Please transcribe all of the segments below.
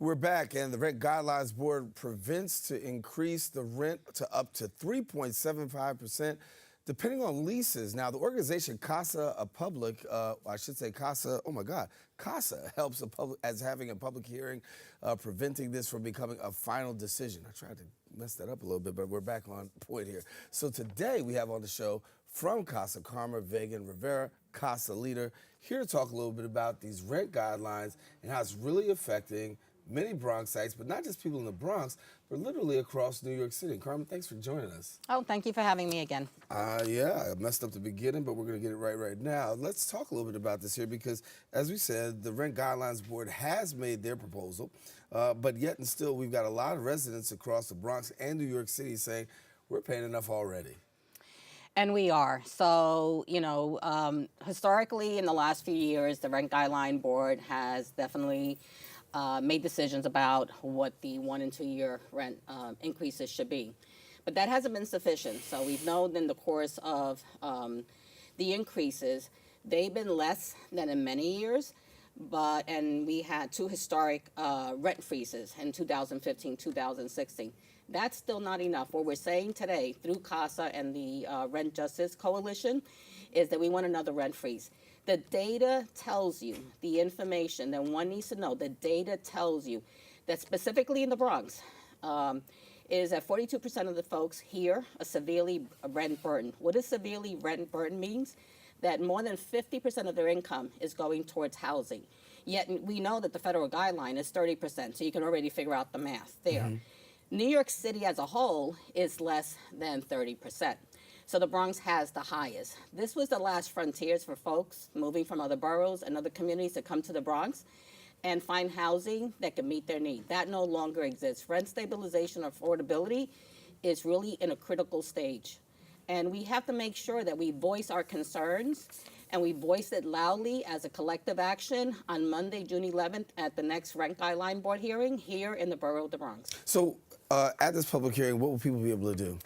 We're back, and the Rent Guidelines Board prevents to increase the rent to up to 3.75%, depending on leases. Now, the organization C.A.S.A, C.A.S.A helps as having a public hearing, preventing this from becoming a final decision. I tried to mess that up a little bit, but we're back on point here. So today we have on the show from C.A.S.A, Karma Vega-Rivera, C.A.S.A leader, here to talk a little bit about these rent guidelines and how it's really affecting many Bronxites, but not just people in the Bronx, but literally across New York City. Carmen, thanks for joining us. Oh, thank you for having me again. Yeah, I messed up the beginning, but we're going to get it right now. Let's talk a little bit about this here because, as we said, the Rent Guidelines Board has made their proposal, but yet and still we've got a lot of residents across the Bronx and New York City saying, we're paying enough already. And we are. So, historically in the last few years, the Rent Guideline Board has definitely made decisions about what the 1 and 2 year rent increases should be. But that hasn't been sufficient. So we've known in the course of the increases, they've been less than in many years, and we had 2 historic rent freezes in 2015, 2016. That's still not enough. What we're saying today through C.A.S.A and the Rent Justice Coalition is that we want another rent freeze. The data tells you, the information that one needs to know, the data tells you that specifically in the Bronx, is that 42% of the folks here are severely rent burdened. What does severely rent burdened means? That more than 50% of their income is going towards housing. Yet we know that the federal guideline is 30%, so you can already figure out the math there. Mm-hmm. New York City as a whole is less than 30%. So the Bronx has the highest. This was the last frontiers for folks moving from other boroughs and other communities to come to the Bronx and find housing that can meet their need. That no longer exists. Rent stabilization or affordability is really in a critical stage. And we have to make sure that we voice our concerns and we voice it loudly as a collective action on Monday, June 11th at the next Rent Guideline Board hearing here in the borough of the Bronx. So at this public hearing, what will people be able to do?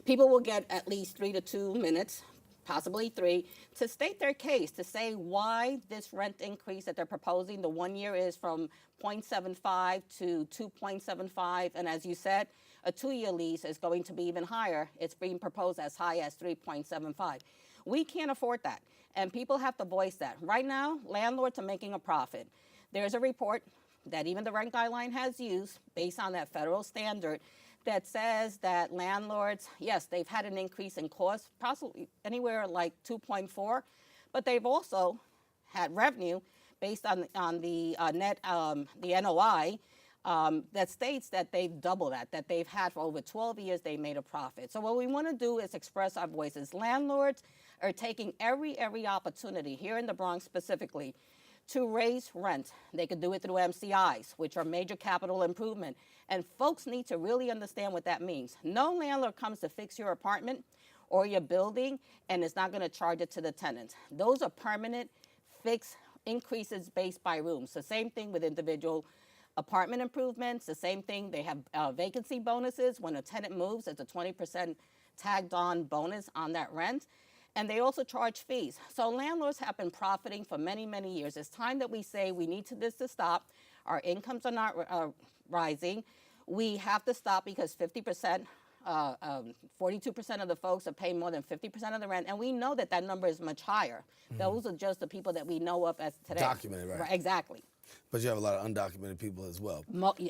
People will get at least 3 to 2 minutes, possibly 3, to state their case, to say why this rent increase that they're proposing, the 1 year is from 0.75 to 2.75, and as you said, a 2-year lease is going to be even higher. It's being proposed as high as 3.75. We can't afford that, and people have to voice that. Right now, landlords are making a profit. There's a report that even the Rent Guideline has used, based on that federal standard, that says that landlords, yes, they've had an increase in cost, possibly anywhere like 2.4, but they've also had revenue based on the net, the NOI, that states that they've doubled that they've had for over 12 years, they made a profit. So what we want to do is express our voices. Landlords are taking every opportunity, here in the Bronx specifically, to raise rent. They could do it through MCIs, which are major capital improvement. And folks need to really understand what that means. No landlord comes to fix your apartment or your building and is not going to charge it to the tenants. Those are permanent, fixed increases based by rooms. The same thing with individual apartment improvements. The same thing, they have vacancy bonuses. When a tenant moves, it's a 20% tagged on bonus on that rent. And they also charge fees. So landlords have been profiting for many years. It's time that we say we need this to stop. Our incomes are not rising. We have to stop because 42% of the folks are paying more than 50% of the rent. And we know that that number is much higher. Mm-hmm. Those are just the people that we know of as today. Documented, right? Exactly. But you have a lot of undocumented people as well.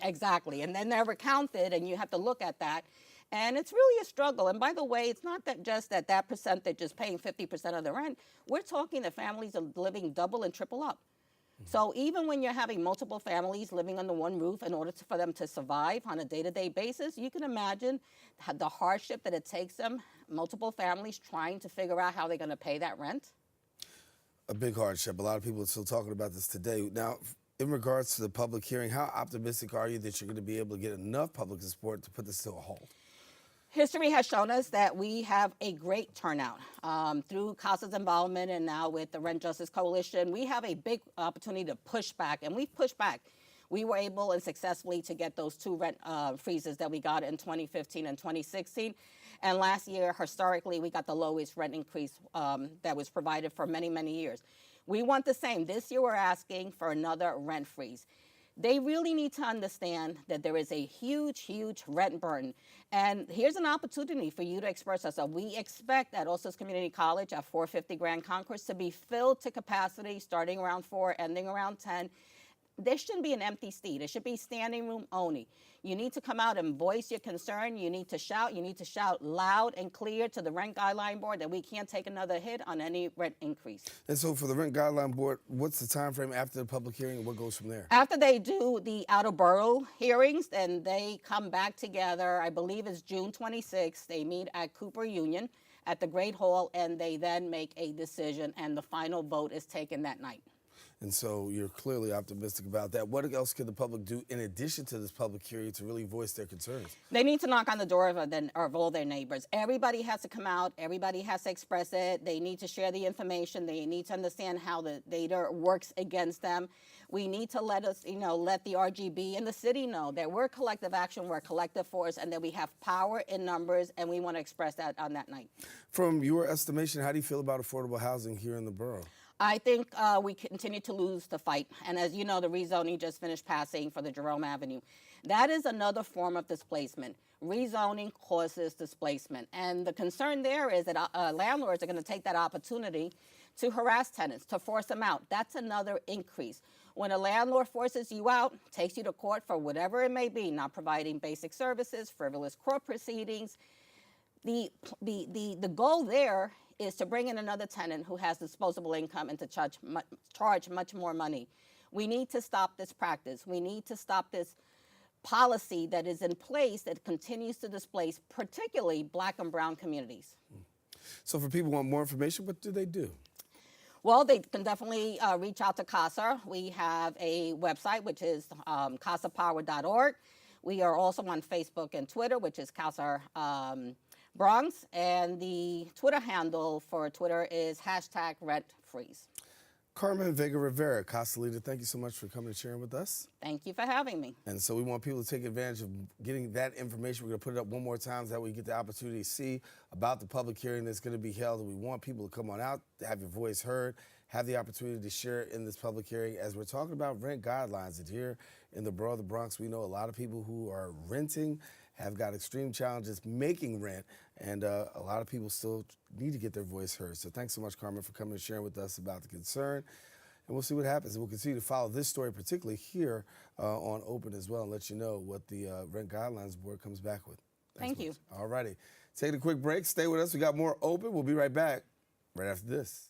Exactly. And then they're counted, and you have to look at that. And it's really a struggle. And by the way, it's not that just that percentage is paying 50% of the rent. We're talking that families are living double and triple up. Mm-hmm. So even when you're having multiple families living under one roof in order for them to survive on a day-to-day basis, you can imagine the hardship that it takes them, multiple families trying to figure out how they're going to pay that rent. A big hardship. A lot of people are still talking about this today. Now, in regards to the public hearing, how optimistic are you that you're going to be able to get enough public support to put this to a halt? History has shown us that we have a great turnout. Through C.A.S.A's involvement and now with the Rent Justice Coalition, we have a big opportunity to push back, and we've pushed back. We were able and successfully to get those 2 rent freezes that we got in 2015 and 2016. And last year, historically, we got the lowest rent increase that was provided for many years. We want the same. This year, we're asking for another rent freeze. They really need to understand that there is a huge, huge rent burden. And here's an opportunity for you to express yourself. We expect at Ostos Community College at 450 Grand Concourse to be filled to capacity starting around 4, ending around 10. There shouldn't be an empty seat. It should be standing room only. You need to come out and voice your concern. You need to shout. You need to shout loud and clear to the Rent Guideline Board that we can't take another hit on any rent increase. And so for the Rent Guideline Board, what's the time frame after the public hearing and what goes from there? After they do the outer borough hearings, then they come back together. I believe it's June 26th. They meet at Cooper Union at the Great Hall, and they then make a decision, and the final vote is taken that night. And so you're clearly optimistic about that. What else can the public do in addition to this public hearing to really voice their concerns? They need to knock on the door of all their neighbors. Everybody has to come out. Everybody has to express it. They need to share the information. They need to understand how the data works against them. We need to let the RGB and the city know that we're collective action, we're collective force, and that we have power in numbers, and we want to express that on that night. From your estimation, how do you feel about affordable housing here in the borough? I think we continue to lose the fight. And as you know, the rezoning just finished passing for the Jerome Avenue. That is another form of displacement. Rezoning causes displacement. And the concern there is that landlords are going to take that opportunity to harass tenants, to force them out. That's another increase. When a landlord forces you out, takes you to court for whatever it may be, not providing basic services, frivolous court proceedings, the goal there is to bring in another tenant who has disposable income and to charge much more money. We need to stop this practice. We need to stop this policy that is in place that continues to displace particularly Black and brown communities. So for people who want more information, what do they do? Well, they can definitely reach out to CA.S.A. We have a website, which is CASApower.org. We are also on Facebook and Twitter, which is CA.S.A. Bronx, and the Twitter handle for Twitter is #RentFreeze. Carmen Vega-Rivera, CA.S.A. leader, thank you so much for coming and sharing with us. Thank you for having me. And so we want people to take advantage of getting that information. We're going to put it up one more time so that we get the opportunity to see about the public hearing that's going to be held. And we want people to come on out, to have your voice heard, have the opportunity to share in this public hearing as we're talking about rent guidelines. And here in the borough of the Bronx, we know a lot of people who are renting have got extreme challenges making rent, and a lot of people still need to get their voice heard. So thanks so much, Carmen, for coming and sharing with us about the concern. And we'll see what happens. And we'll continue to follow this story, particularly here on Open as well, and let you know what the Rent Guidelines Board comes back with. Thank you. All righty. Taking a quick break. Stay with us. We got more Open. We'll be right back right after this.